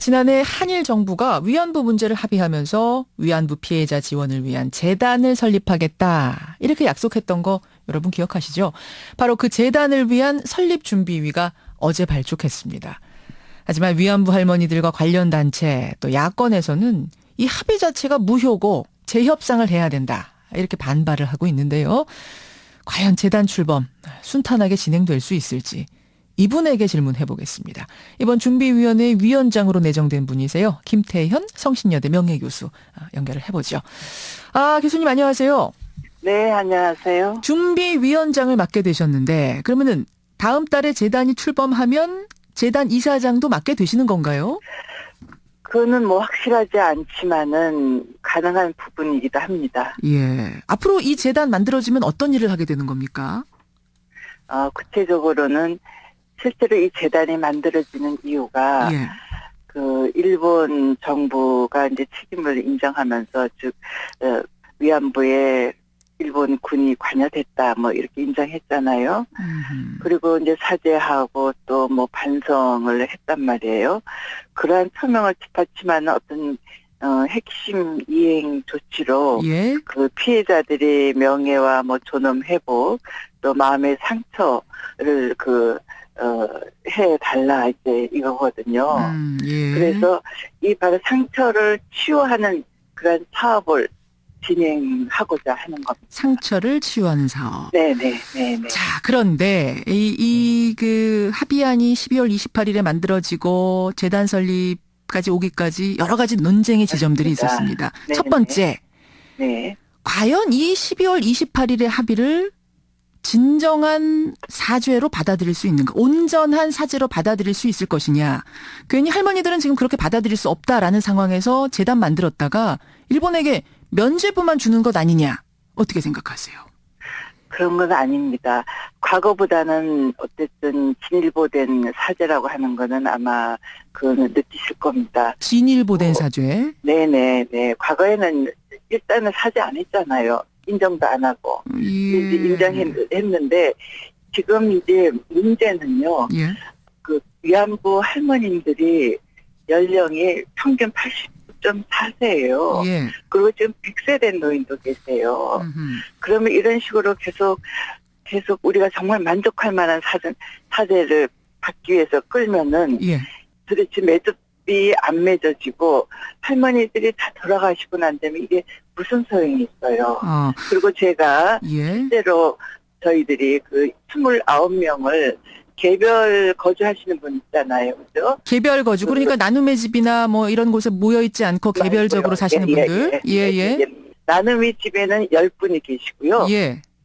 지난해 한일 정부가 위안부 문제를 합의하면서 위안부 피해자 지원을 위한 재단을 설립하겠다. 이렇게 약속했던 거 여러분 기억하시죠? 바로 그 재단을 위한 설립 준비위가 어제 발족했습니다. 하지만 위안부 할머니들과 관련 단체 또 야권에서는 이 합의 자체가 무효고 재협상을 해야 된다. 이렇게 반발을 하고 있는데요. 과연 재단 출범 순탄하게 진행될 수 있을지 이분에게 질문해 보겠습니다. 이번 준비위원회 위원장으로 내정된 분이세요. 김태현 성신여대 명예교수 연결을 해보죠. 교수님 안녕하세요. 네, 안녕하세요. 준비위원장을 맡게 되셨는데 그러면은 다음 달에 재단이 출범하면 재단 이사장도 맡게 되시는 건가요? 그거는 뭐 확실하지 않지만은 가능한 부분이기도 합니다. 예. 앞으로 이 재단 만들어지면 어떤 일을 하게 되는 겁니까? 구체적으로는 실제로 이 재단이 만들어지는 이유가 그 일본 정부가 이제 책임을 인정하면서 즉 위안부에 일본 군이 관여됐다 뭐 이렇게 인정했잖아요. 그리고 이제 사죄하고 또 뭐 반성을 했단 말이에요. 그러한 표명을 뒷받침하는 어떤 핵심 이행 조치로 그 피해자들의 명예와 뭐 존엄 회복 또 마음의 상처를 해달라 이제 이거거든요. 그래서 이 바로 상처를 치유하는 그런 사업을 진행하고자 하는 겁니다. 상처를 치유하는 사업. 네네. 자, 그런데 그 합의안이 12월 28일에 만들어지고 재단 설립까지 오기까지 여러 가지 논쟁의 지점들이 있었습니다. 네네. 첫 번째, 과연 이 12월 28일의 합의를 진정한 사죄로 받아들일 수 있는가? 온전한 사죄로 받아들일 수 있을 것이냐? 괜히 할머니들은 지금 그렇게 받아들일 수 없다라는 상황에서 재단 만들었다가 일본에게 면죄부만 주는 것 아니냐? 어떻게 생각하세요? 그런 건 아닙니다. 과거보다는 어쨌든 진일보된 사죄라고 하는 거는 아마 그거는 느끼실 겁니다. 진일보된 사죄? 네네. 과거에는 일단은 사죄 안 했잖아요. 인정도 안 하고. 인정했는데 지금 이제 문제는요. 그 위안부 할머님들이 연령이 평균 80.4세예요. 그리고 지금 100세 된 노인도 계세요. 그러면 이런 식으로 계속 우리가 정말 만족할 만한 사죄를 받기 위해서 끌면은 도대체 매듭이 안 맺어지고 할머니들이 다 돌아가시고 난 다음에 이게 무슨 소용이 있어요. 그리고 제가 실제로 저희들이 그 29명을 개별 거주하시는 분 있잖아요. 그죠? 개별 거주. 그러니까 나눔의 집이나 뭐 이런 곳에 모여 있지 않고 개별적으로 사시는 분들. 나눔의 집에는 10분이 계시고요.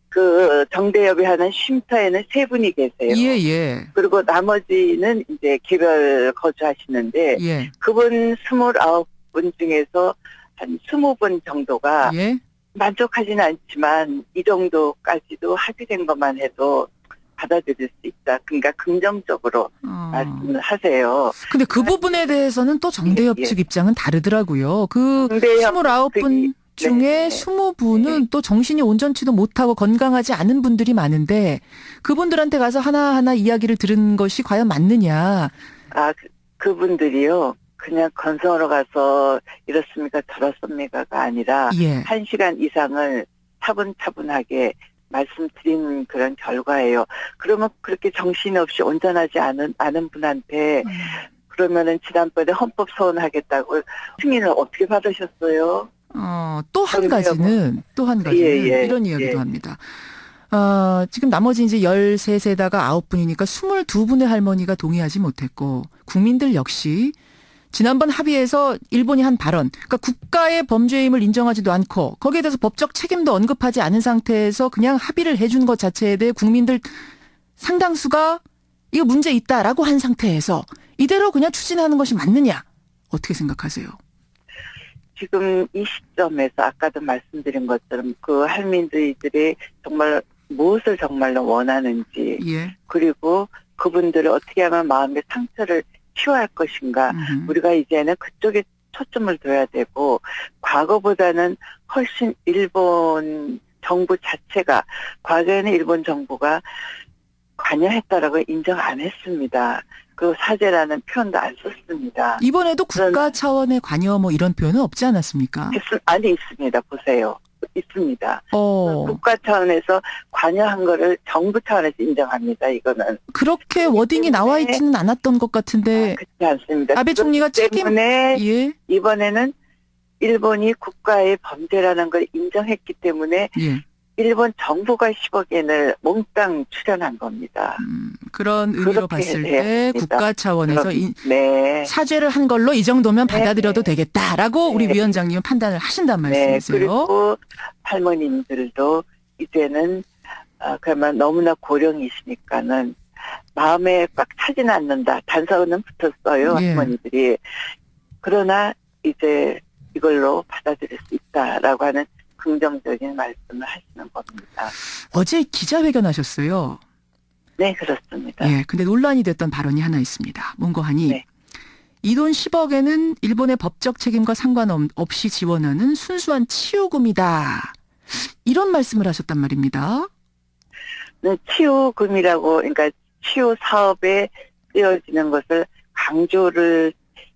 그 정대협이 하는 쉼터에는 3분이 계세요. 그리고 나머지는 이제 개별 거주하시는데 그분 29분 중에서 한 20분 정도가 만족하지는 않지만 이 정도까지도 합의된 것만 해도 받아들일 수 있다. 그러니까 긍정적으로 말씀을 하세요. 근데 그 부분에 대해서는 또 정대협 측 입장은 다르더라고요. 그 29분 중에 20분은 또 정신이 온전치도 못하고 건강하지 않은 분들이 많은데 그분들한테 가서 하나하나 이야기를 들은 것이 과연 맞느냐. 그분들이요. 그냥 건성으로 가서 이렇습니까 저렇습니까가 아니라 1시간 이상을 차분차분하게 말씀드린 그런 결과예요. 그러면 그렇게 정신없이 온전하지 않은 분한테 그러면은 지난번에 헌법 소원하겠다고 승인을 어떻게 받으셨어요? 또 한 가지는 이런 이야기도 합니다. 지금 나머지 이제 13세다가 9분이니까 22분의 할머니가 동의하지 못했고 국민들 역시 지난번 합의에서 일본이 한 발언, 그러니까 국가의 범죄임을 인정하지도 않고 거기에 대해서 법적 책임도 언급하지 않은 상태에서 그냥 합의를 해준 것 자체에 대해 국민들 상당수가 이거 문제 있다라고 한 상태에서 이대로 그냥 추진하는 것이 맞느냐? 어떻게 생각하세요? 지금 이 시점에서 아까도 말씀드린 것처럼 그 할머니들이 정말 무엇을 정말로 원하는지 그리고 그분들을 어떻게 하면 마음의 상처를 치유할 것인가. 우리가 이제는 그쪽에 초점을 둬야 되고 과거보다는 훨씬 일본 정부 자체가 과거에는 일본 정부가 관여했다라고 인정 안 했습니다. 그 사죄라는 표현도 안 썼습니다. 이번에도 국가 차원의 관여 뭐 이런 표현은 없지 않았습니까? 아니, 있습니다. 보세요. 있습니다. 어. 국가 차원에서 관여한 거를 정부 차원에서 인정합니다. 이거는. 그렇게 워딩이 나와 있지는 않았던 것 같은데. 그렇지 않습니다. 아베 총리가 때문에 예. 이번에는 일본이 국가의 범죄라는 걸 인정했기 때문에 예. 일본 정부가 10억 엔을 몽땅 출연한 겁니다. 그런 의미로 봤을 때 국가 차원에서 네. 사죄를 한 걸로 이 정도면 받아들여도 되겠다라고 우리 위원장님은 판단을 하신단 말씀이세요. 그리고 할머님들도 이제는 그러면 너무나 고령이시니까는 마음에 꽉 차지는 않는다. 단서는 붙었어요. 예. 할머니들이. 그러나 이제 이걸로 받아들일 수 있다라고 하는 긍정적인 말씀을 하시는 겁니다. 어제 기자회견 하셨어요. 네, 그렇습니다. 예, 근데 논란이 됐던 발언이 하나 있습니다. 뭔고 하니 네. 이 돈 10억에는 일본의 법적 책임과 상관없이 지원하는 순수한 치유금이다. 이런 말씀을 하셨단 말입니다. 치유금이라고, 그러니까 치유 사업에 쓰여지는 것을 강조를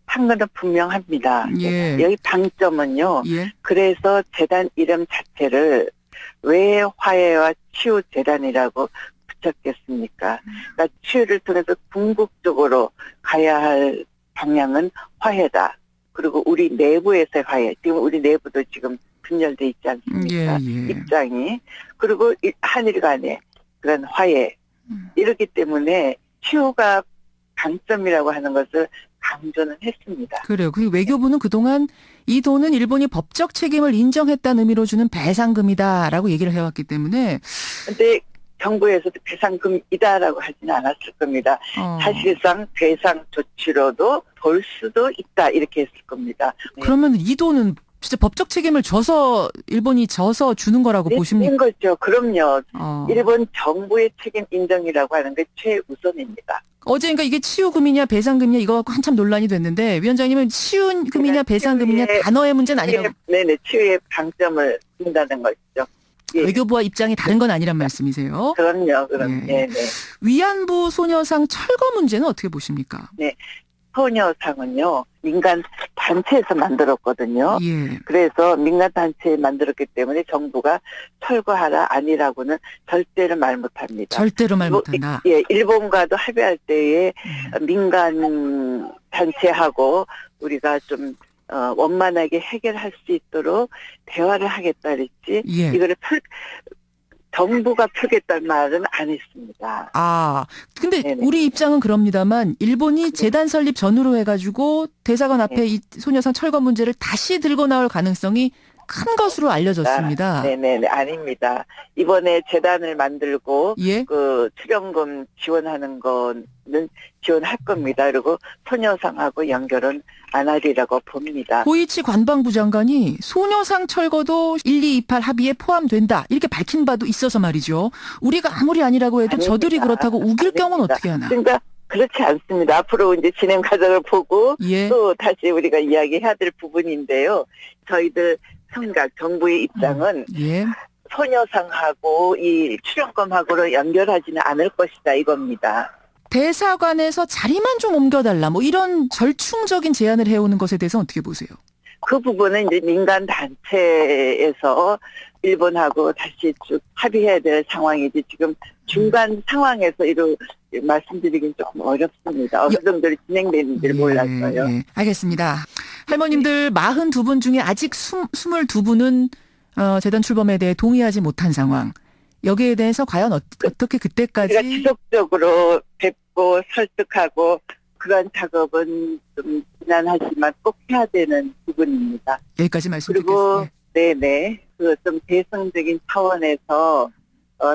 한 것은 분명합니다. 예. 여기 방점은요. 예. 그래서 재단 이름 자체를 왜 화해와 치유 재단이라고 붙였겠습니까? 그러니까 치유를 통해서 궁극적으로 가야 할 방향은 화해다. 그리고 우리 내부에서의 화해. 지금 우리 내부도 지금 분열돼 있지 않습니까? 예. 입장이. 그리고 한일 간의 그런 화해. 이렇기 때문에 치유가 강점이라고 하는 것을 강조는 했습니다. 그래요. 그 외교부는 그동안 이 돈은 일본이 법적 책임을 인정했다는 의미로 주는 배상금이다라고 얘기를 해왔기 때문에. 근데 정부에서도 배상금이다라고 하지는 않았을 겁니다. 사실상 배상 조치로도 볼 수도 있다 이렇게 했을 겁니다. 그러면 이 돈은 진짜 법적 책임을 일본이 져서 주는 거라고 보십니까? 된 거죠. 그럼요. 어. 일본 정부의 책임 인정이라고 하는 게 최우선입니다. 어제 그러니까 이게 치유금이냐 배상금이냐 이거 갖고 한참 논란이 됐는데 위원장님은 치유금이냐 배상금이냐 단어의 문제는 아니라고. 네네. 치유의 방점을 둔다는 것이죠. 예. 외교부와 입장이 다른 건 아니란 말씀이세요. 그럼요. 네. 위안부 소녀상 철거 문제는 어떻게 보십니까? 네. 소녀상은요. 민간 단체에서 만들었거든요. 예. 그래서 민간 단체에 만들었기 때문에 정부가 철거하라 아니라고는 절대로 말 못합니다. 절대로 말 못한다. 예, 일본과도 합의할 때에 민간 단체하고 우리가 좀 원만하게 해결할 수 있도록 대화를 하겠다 그랬지. 예. 이거를 정부가 풀겠다는 말은 안 했습니다. 근데 네네. 우리 입장은 그럽니다만 일본이 재단 설립 전후로 해가지고 대사관 앞에 이 소녀상 철거 문제를 다시 들고 나올 가능성이 큰 것으로 알려졌습니다. 네네, 아닙니다. 이번에 재단을 만들고 예? 그 출연금 지원하는 거는 지원할 겁니다. 그리고 소녀상하고 연결은 안 하리라고 봅니다. 고이치 관방부 장관이 소녀상 철거도 1228 합의에 포함된다 이렇게 밝힌 바도 있어서 말이죠. 우리가 아무리 아니라고 해도 아닙니다. 저들이 그렇다고 우길 경우는 아닙니다. 어떻게 하나? 그러니까 그렇지 않습니다. 앞으로 이제 진행 과정을 보고 예. 또 다시 우리가 이야기해야 될 부분인데요. 저희들 생각, 정부의 입장은 예. 소녀상하고 이 출연금하고를 연결하지는 않을 것이다 이겁니다. 대사관에서 자리만 좀 옮겨달라 뭐 이런 절충적인 제안을 해오는 것에 대해서 어떻게 보세요? 그 부분은 이제 민간 단체에서 일본하고 다시 쭉 합의해야 될 상황이지 지금 중간 상황에서 말씀드리긴 조금 어렵습니다. 어느 정도로 진행되는지를 몰랐어요. 예. 알겠습니다. 할머님들 42분 중에 아직 22분은 재단 출범에 대해 동의하지 못한 상황. 여기에 대해서 과연 어떻게 그때까지 우리가 지속적으로 뵙고 설득하고 그런 작업은 좀 지난하지만 꼭 해야 되는 부분입니다. 여기까지 그리고 말씀드리겠습니다. 네네 그 좀 대승적인 차원에서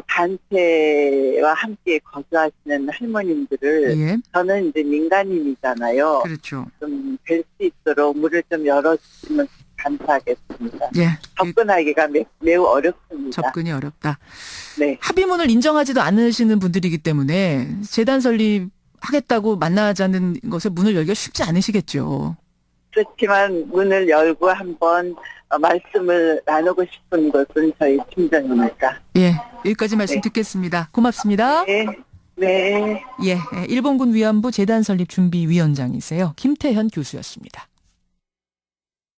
단체와 함께 거주하시는 할머님들을 예. 저는 이제 민간인이잖아요. 그렇죠. 좀 뵐 수 있도록 문을 좀 열어주시면 감사하겠습니다. 예. 접근하기가 매우 어렵습니다. 접근이 어렵다. 네. 합의문을 인정하지도 않으시는 분들이기 때문에 재단 설립하겠다고 만나자는 것에 문을 열기가 쉽지 않으시겠죠. 그렇지만 문을 열고 한번 말씀을 나누고 싶은 것은 저희 심정입니다. 예, 여기까지 말씀 네. 듣겠습니다. 고맙습니다. 네. 네. 예, 일본군 위안부 재단 설립 준비 위원장이세요. 김태현 교수였습니다.